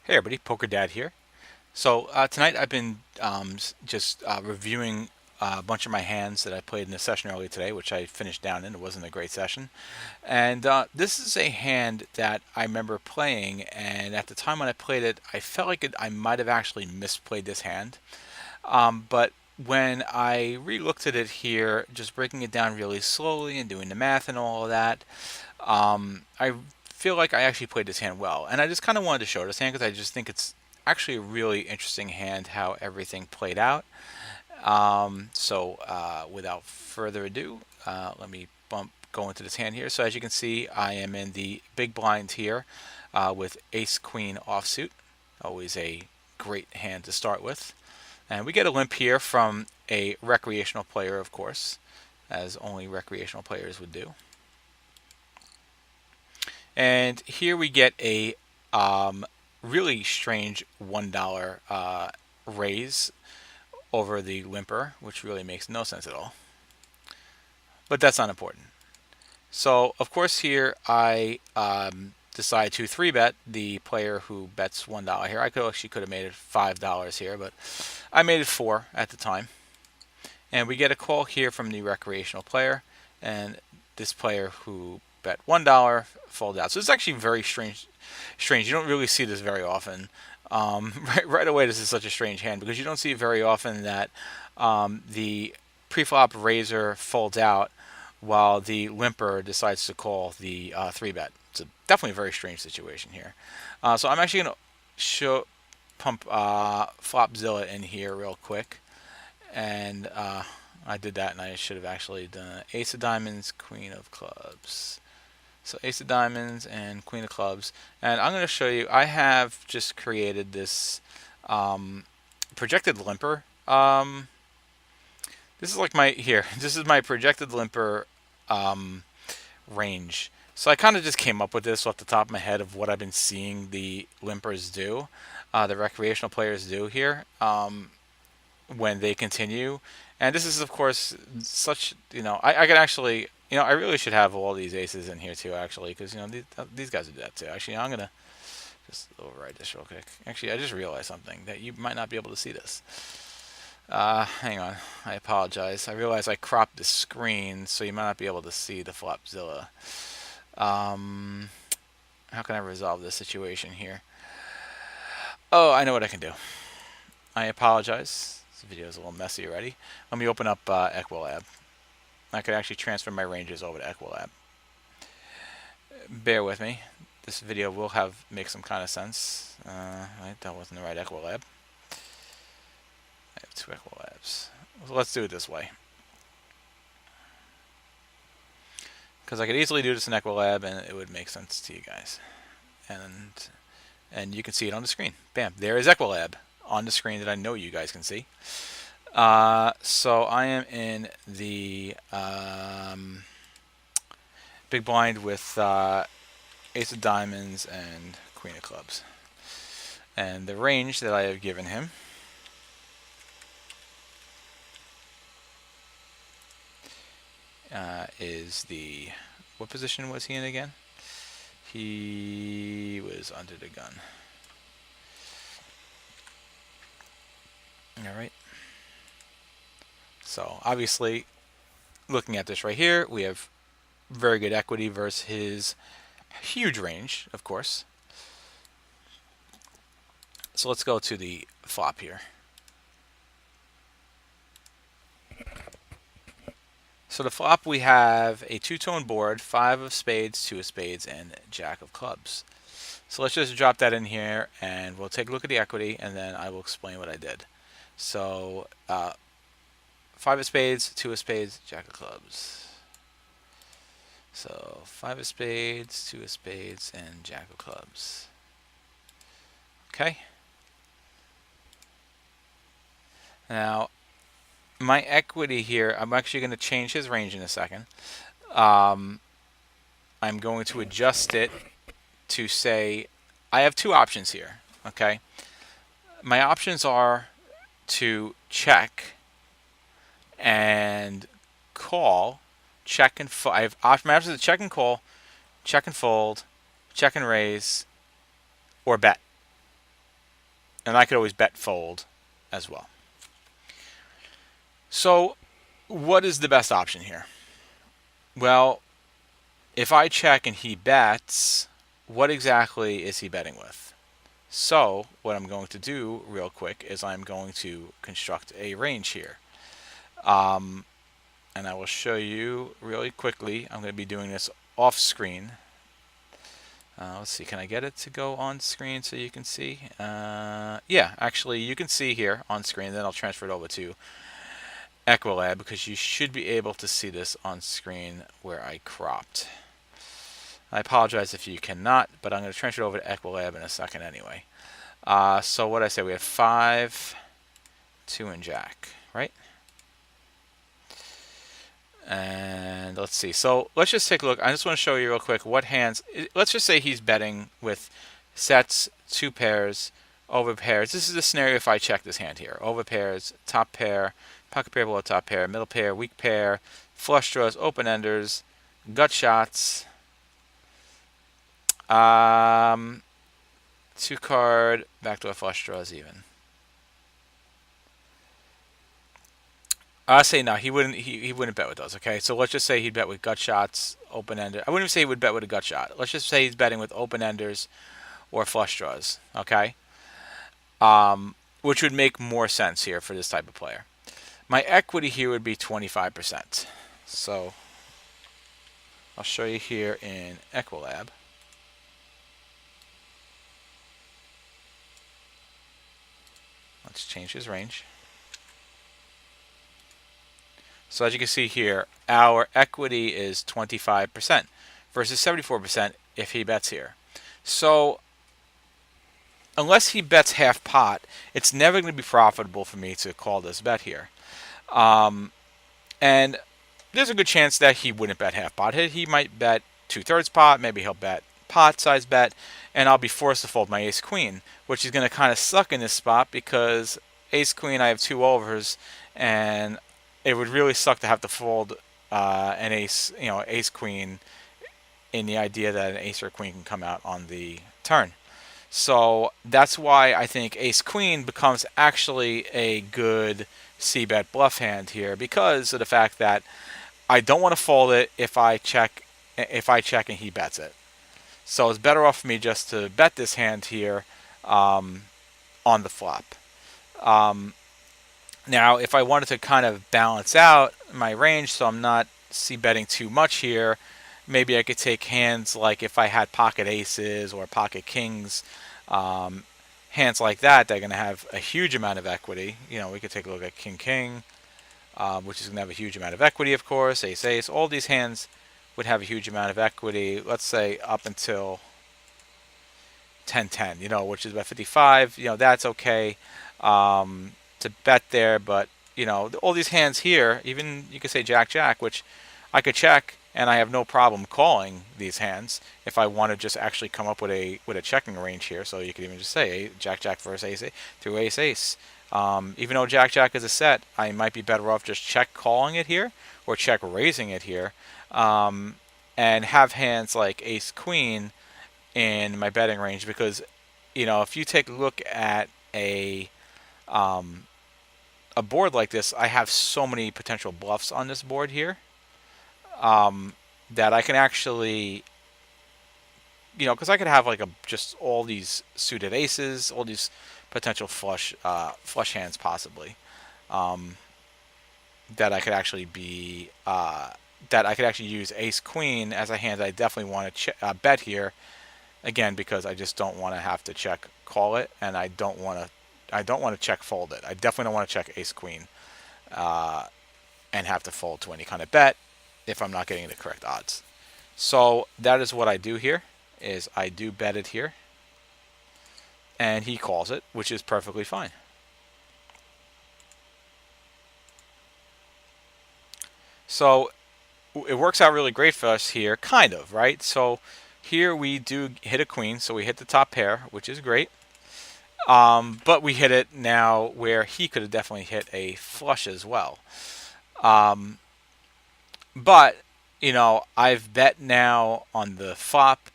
Hey everybody, Poker Dad here. So tonight I've been just reviewing a bunch of my hands that I played in a session earlier today, which I finished down in. It wasn't a great session. And this is a hand that I remember playing, and at the time when I played it, I felt like I might have actually misplayed this hand. But when I re-looked at it here, just breaking it down really slowly and doing the math and all of that, I feel like I actually played this hand well, and I just kind of wanted to show this hand because I just think it's actually a really interesting hand how everything played out. Without further ado, let me go into this hand here. So as you can see, I am in the big blind here with Ace Queen offsuit. Always a great hand to start with. And we get a limp here from a recreational player, of course, as only recreational players would do. And here we get a really strange $1 raise over the limper, which really makes no sense at all. But that's not important. So, of course, here I decide to 3-bet the player who bets $1 here. I could have made it $5 here, but I made it 4 at the time. And we get a call here from the recreational player, and this player who bet $1 folded out. So it's actually very strange. You don't really see this very often. Right away, this is such a strange hand because you don't see it very often that the preflop raiser folds out while the limper decides to call the 3-bet. It's definitely a very strange situation here. So I'm actually going to pump Flopzilla in here real quick. And I did that, and I should have actually done Ace of Diamonds, Queen of Clubs. So Ace of Diamonds and Queen of Clubs. And I'm going to show you, I have just created this projected limper. This is like this is my projected limper range. So I kind of just came up with this off the top of my head of what I've been seeing the limpers do, the recreational players do here. When they continue. And this is, of course, such, I can actually, I really should have all these aces in here too, actually, because, these guys do that too. Actually, I'm going to just override this real quick. Actually, I just realized something that you might not be able to see this. Hang on. I apologize. I realized I cropped the screen, so you might not be able to see the Flopzilla. How can I resolve this situation here? Oh, I know what I can do. I apologize. This video is a little messy already. Let me open up Equilab. I could actually transfer my ranges over to Equilab. Bear with me. This video will make some kind of sense. Right, that wasn't the right Equilab. I have 2 Equilabs. So let's do it this way. Because I could easily do this in Equilab and it would make sense to you guys. And you can see it on the screen. Bam, there is Equilab on the screen that I know you guys can see. So I am in the big blind with Ace of Diamonds and Queen of Clubs. And the range that I have given him is what position was he in again? He was under the gun. All right. So obviously, looking at this right here, we have very good equity versus his huge range, of course. So let's go to the flop here. So the flop, we have a 2-tone board, 5 of spades, 2 of spades, and Jack of clubs. So let's just drop that in here, and we'll take a look at the equity, and then I will explain what I did. So 5 of spades, 2 of spades, Jack of clubs. So 5 of spades, 2 of spades, and Jack of clubs. Okay. Now, my equity here, I'm actually going to change his range in a second. I'm going to adjust it to say I have 2 options here. Okay. My options are to check and call, check and fold. I have my options to check and call, check and fold, check and raise, or bet. And I could always bet fold as well. So what is the best option here? Well, if I check and he bets, what exactly is he betting with? So what I'm going to do real quick is I'm going to construct a range here. And I will show you really quickly. I'm going to be doing this off screen. Let's see, can I get it to go on screen so you can see? Yeah, actually you can see here on screen. Then I'll transfer it over to Equilab because you should be able to see this on screen where I cropped. I apologize if you cannot, but I'm going to transfer it over to Equilab in a second anyway. So what I say, we have 5, 2, and Jack, right? And let's see. So let's just take a look. I just want to show you real quick what hands. Let's just say he's betting with sets, 2 pairs, over pairs. This is the scenario if I check this hand here. Over pairs, top pair, pocket pair below top pair, middle pair, weak pair, flush draws, open enders, gut shots, 2 card, backdoor flush draws even. I say no. He wouldn't. He wouldn't bet with those. Okay, so let's just say he'd bet with gut shots, open ender. I wouldn't even say he would bet with a gut shot. Let's just say he's betting with open enders or flush draws. Okay, which would make more sense here for this type of player. My equity here would be 25%. So I'll show you here in Equilab. Let's change his range. So as you can see here, our equity is 25% versus 74% if he bets here. So unless he bets half pot, it's never going to be profitable for me to call this bet here. And there's a good chance that he wouldn't bet half pot. He might bet 2/3 pot. Maybe he'll bet pot size bet, and I'll be forced to fold my ace queen, which is going to kind of suck in this spot because ace queen I have 2 overs, and it would really suck to have to fold an ace, ace queen, in the idea that an ace or queen can come out on the turn. So that's why I think ace queen becomes actually a good c-bet bluff hand here because of the fact that I don't want to fold it if I check and he bets it. So it's better off for me just to bet this hand here on the flop. Now, if I wanted to kind of balance out my range so I'm not c-betting too much here, maybe I could take hands like if I had pocket aces or pocket kings. Hands like that, they're going to have a huge amount of equity. We could take a look at king king, which is going to have a huge amount of equity, of course. Ace ace. All these hands would have a huge amount of equity. Let's say up until 10-10, which is about 55. That's okay to bet there, but all these hands here, even you could say jack jack, which I could check and I have no problem calling these hands if I want to just actually come up with a checking range here. So you could even just say jack jack versus ace through ace ace. Even though jack jack is a set, I might be better off just check calling it here or check raising it here, and have hands like ace queen in my betting range because if you take a look at a board like this, I have so many potential bluffs on this board here that I can actually, because I could have like just all these suited aces, all these potential flush hands possibly, that I could actually be that I could actually use ace queen as a hand that I definitely want to bet here. Again, because I just don't want to have to check call it, and I don't want to check fold it. I definitely don't want to check ace queen and have to fold to any kind of bet if I'm not getting the correct odds. So that is what I do here. Is I do bet it here, and he calls it, which is perfectly fine. So it works out really great for us here, kind of, right? So here we do hit a queen, so we hit the top pair, which is great. But we hit it now where he could have definitely hit a flush as well. But, I've bet now on the flop.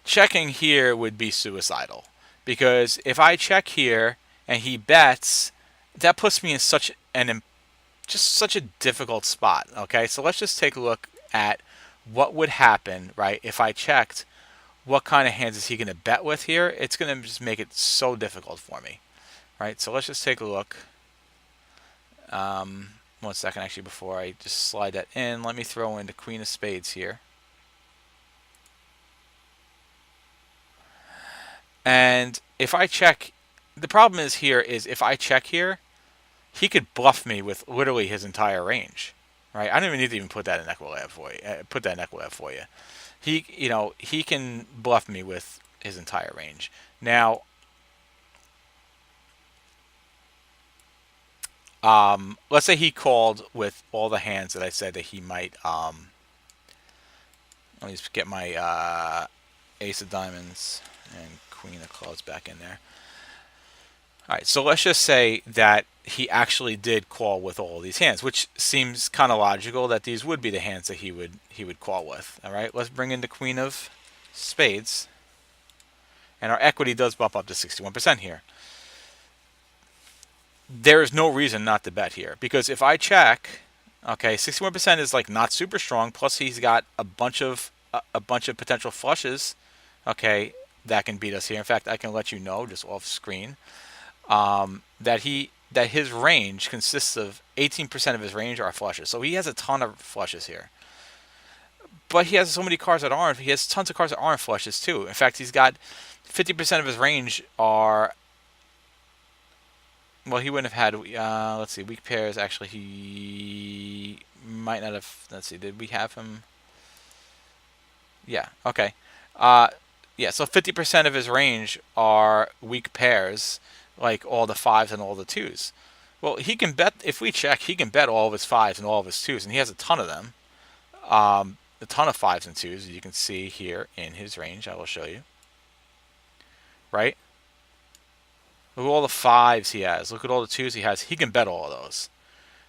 Checking here would be suicidal. Because if I check here and he bets, that puts me in such an just such a difficult spot. Okay, so let's just take a look at what would happen, right, if I checked what kind of hands is he going to bet with here. It's going to just make it so difficult for me, right? So let's just take a look. 1 second, actually, before I just slide that in, let me throw in the Queen of Spades here. And if I check, the problem is here is if I check here, he could bluff me with literally his entire range, right? I don't even need to even put that in Equilab for you. Put that in Equilab for you. He can bluff me with his entire range. Now, let's say he called with all the hands that I said that he might. Let me just get my Ace of Diamonds and Queen of Clubs back in there. All right, so let's just say that he actually did call with all these hands, which seems kind of logical that these would be the hands that he would call with. All right, let's bring in the Queen of Spades, and our equity does bump up to 61% here. There is no reason not to bet here, because if I check, okay, 61% is like not super strong. Plus, he's got a bunch of potential flushes, okay, that can beat us here. In fact, I can let you know just off screen that his range consists of 18% of his range are flushes. So he has a ton of flushes here. But he has so many cards that aren't. He has tons of cards that aren't flushes too. In fact, he's got 50% of his range are. Well, he wouldn't have had. Let's see, weak pairs. Actually, he might not have. Let's see, did we have him? Yeah. Okay. Yeah. So 50% of his range are weak pairs, like all the fives and all the twos. Well, he can bet, if we check, he can bet all of his fives and all of his twos, and he has a ton of them. A ton of fives and twos, as you can see here in his range. I will show you. Right? Look at all the fives he has. Look at all the twos he has. He can bet all of those.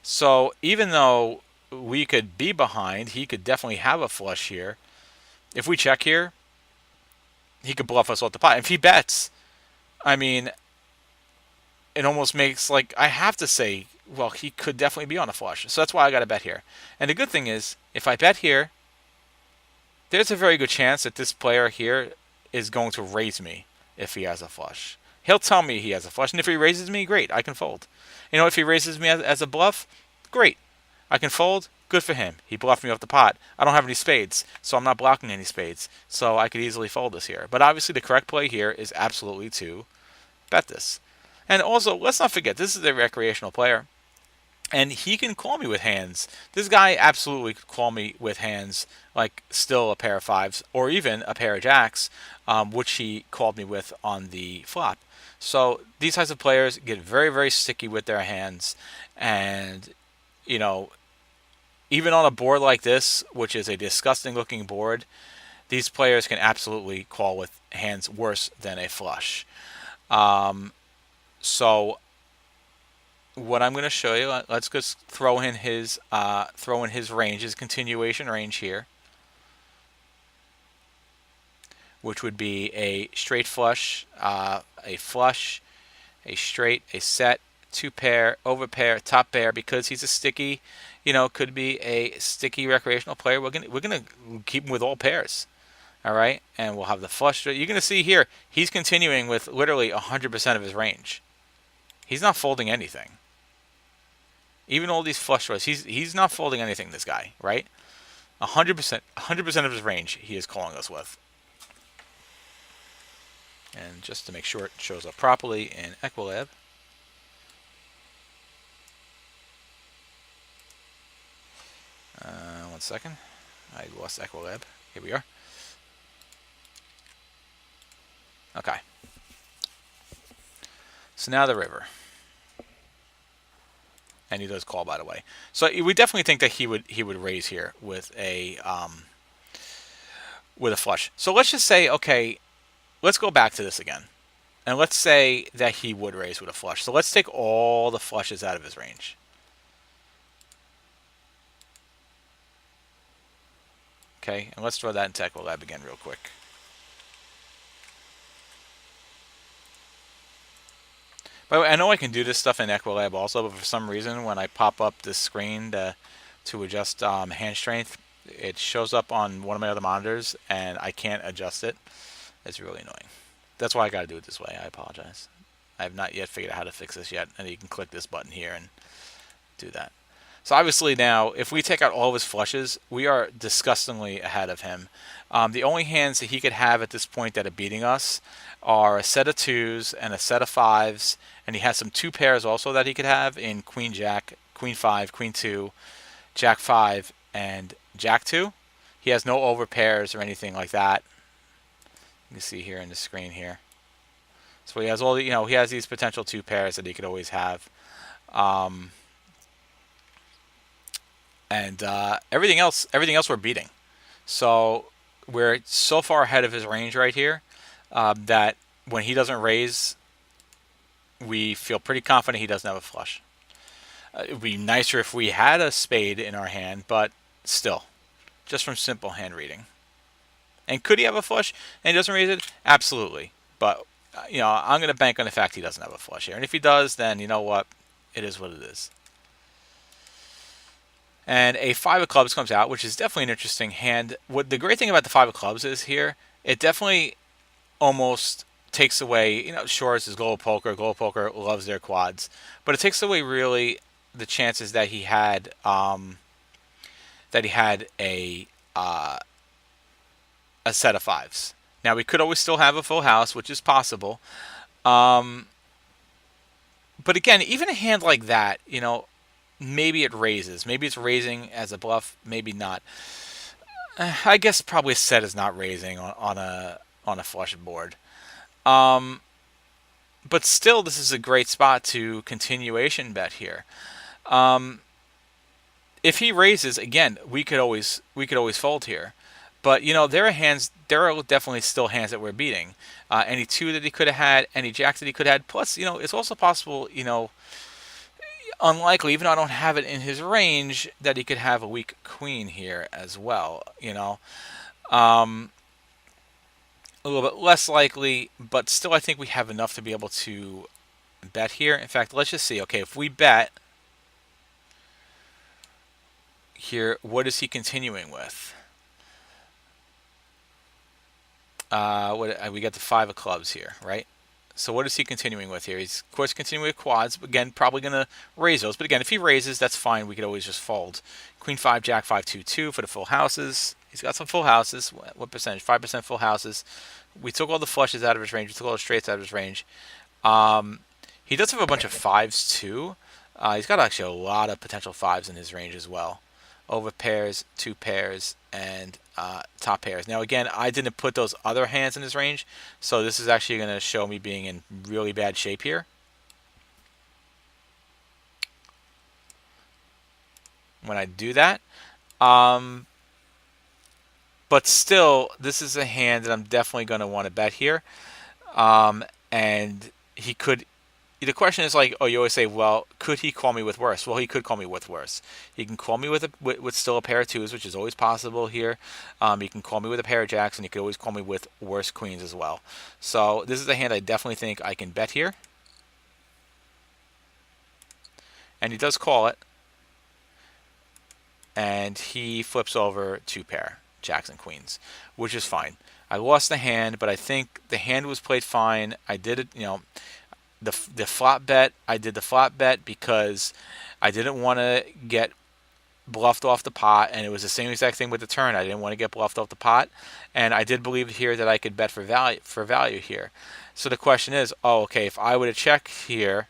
So even though we could be behind, he could definitely have a flush here. If we check here, he could bluff us off the pot. If he bets, I mean, it almost makes like I have to say, well, he could definitely be on a flush. So that's why I got to bet here. And the good thing is, if I bet here, there's a very good chance that this player here is going to raise me if he has a flush. He'll tell me he has a flush, and if he raises me, great, I can fold. You know, if he raises me as a bluff, great, I can fold. Good for him. He bluffed me off the pot. I don't have any spades, so I'm not blocking any spades. So I could easily fold this here. But obviously the correct play here is absolutely to bet this. And also, let's not forget, this is a recreational player. And he can call me with hands. This guy absolutely could call me with hands, like still a pair of fives or even a pair of jacks, which he called me with on the flop. So these types of players get very, very sticky with their hands. And, you know, even on a board like this, which is a disgusting looking board, these players can absolutely call with hands worse than a flush. So what I'm going to show you, let's just throw in his range, his continuation range here, which would be a straight flush, a flush, a straight, a set, two pair, over pair, top pair. Because he's a sticky, could be a sticky recreational player. We're gonna keep him with all pairs. All right, and we'll have the flush. You're gonna see here he's continuing with literally 100% of his range. He's not folding anything. Even all these flush draws, he's not folding anything. This guy, right? 100% of his range he is calling us with. And just to make sure it shows up properly in Equilab, 1 second. I lost Equilab. Here we are. Okay. So now the river. And he does call, by the way. So we definitely think that he would raise here with a flush. So let's just say, okay, let's go back to this again, and let's say that he would raise with a flush. So let's take all the flushes out of his range. Okay, and let's throw that into Equilab again real quick. By the way, I know I can do this stuff in Equilab also, but for some reason, when I pop up this screen to adjust hand strength, it shows up on one of my other monitors, and I can't adjust it. It's really annoying. That's why I got to do it this way. I apologize. I have not yet figured out how to fix this yet, and you can click this button here and do that. So obviously now, if we take out all of his flushes, we are disgustingly ahead of him. The only hands that he could have at this point that are beating us are a set of twos and a set of fives, and he has some two pairs also that he could have in Queen Jack, Queen 5, Queen 2, Jack 5, and Jack 2. He has no over pairs or anything like that. You can see here in the screen here. So he has all the, he has these potential two pairs that he could always have. Um, and everything else we're beating. So we're so far ahead of his range right here that when he doesn't raise, we feel pretty confident he doesn't have a flush. It would be nicer if we had a spade in our hand, but still, just from simple hand reading. And could he have a flush and he doesn't raise it? Absolutely. But I'm going to bank on the fact he doesn't have a flush here. And if he does, then you know what? It is what it is. And a 5 of clubs comes out, which is definitely an interesting hand. What the great thing about the 5 of clubs is here, it definitely almost takes away, sure, this is global poker. Global poker loves their quads, but it takes away really the chances that he had a set of fives. Now we could always still have a full house, which is possible. But again, even a hand like that, maybe it raises. Maybe it's raising as a bluff. Maybe not. I guess probably a set is not raising on a flush board. But still, this is a great spot to continuation bet here. If he raises again, we could always fold here. But there are definitely still hands that we're beating. Any two that he could have had, any jacks that he could have had. Plus, it's also possible, unlikely, even though I don't have it in his range, that he could have a weak queen here as well. A little bit less likely, but still, I think we have enough to be able to bet here. In fact, let's just see. Okay, if we bet here, what is he continuing with? We got the 5 of clubs here, right? So what is he continuing with here? He's, of course, continuing with quads. Again, probably going to raise those. But again, if he raises, that's fine. We could always just fold. Queen 5, Jack 5, 2, 2 for the full houses. He's got some full houses. What percentage? 5% full houses. We took all the flushes out of his range. We took all the straights out of his range. He does have a bunch of fives, too. He's got actually a lot of potential fives in his range as well. Over pairs, two pairs, and top pairs. Now again, I didn't put those other hands in his range, so this is actually going to show me being in really bad shape here. When I do that. But still, this is a hand that I'm definitely going to want to bet here. And he could... The question is like, oh, you always say, well, could he call me with worse? Well, he could call me with worse. He can call me with still a pair of twos, which is always possible here. He can call me with a pair of jacks, and he could always call me with worse queens as well. So this is a hand I definitely think I can bet here. And he does call it. And he flips over two pair, jacks and queens, which is fine. I lost the hand, but I think the hand was played fine. I did it, the flop bet, I did the flop bet because I didn't want to get bluffed off the pot, and it was the same exact thing with the turn. I didn't want to get bluffed off the pot, and I did believe here that I could bet for value here. So the question is, oh, okay, if I were to check here,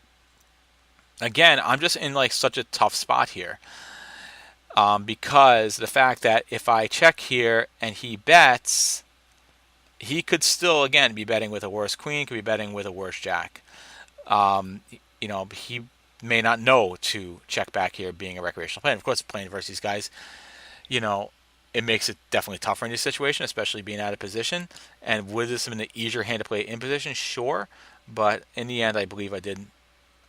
again, I'm just in like such a tough spot here. Because the fact that if I check here and he bets, he could still, again, be betting with a worse queen, could be betting with a worse jack. He may not know to check back here being a recreational player. Of course, playing versus these guys, it makes it definitely tougher in this situation, especially being out of position. And would this have been an easier hand to play in position? Sure. But in the end, I believe I did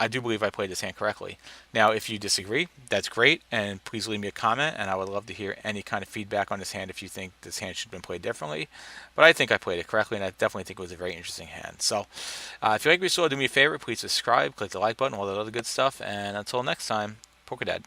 I do believe I played this hand correctly. Now, if you disagree, that's great, and please leave me a comment, and I would love to hear any kind of feedback on this hand if you think this hand should have been played differently. But I think I played it correctly, and I definitely think it was a very interesting hand. So, if you like what you saw, do me a favor, please subscribe, click the like button, all that other good stuff, and until next time, Poker Dad.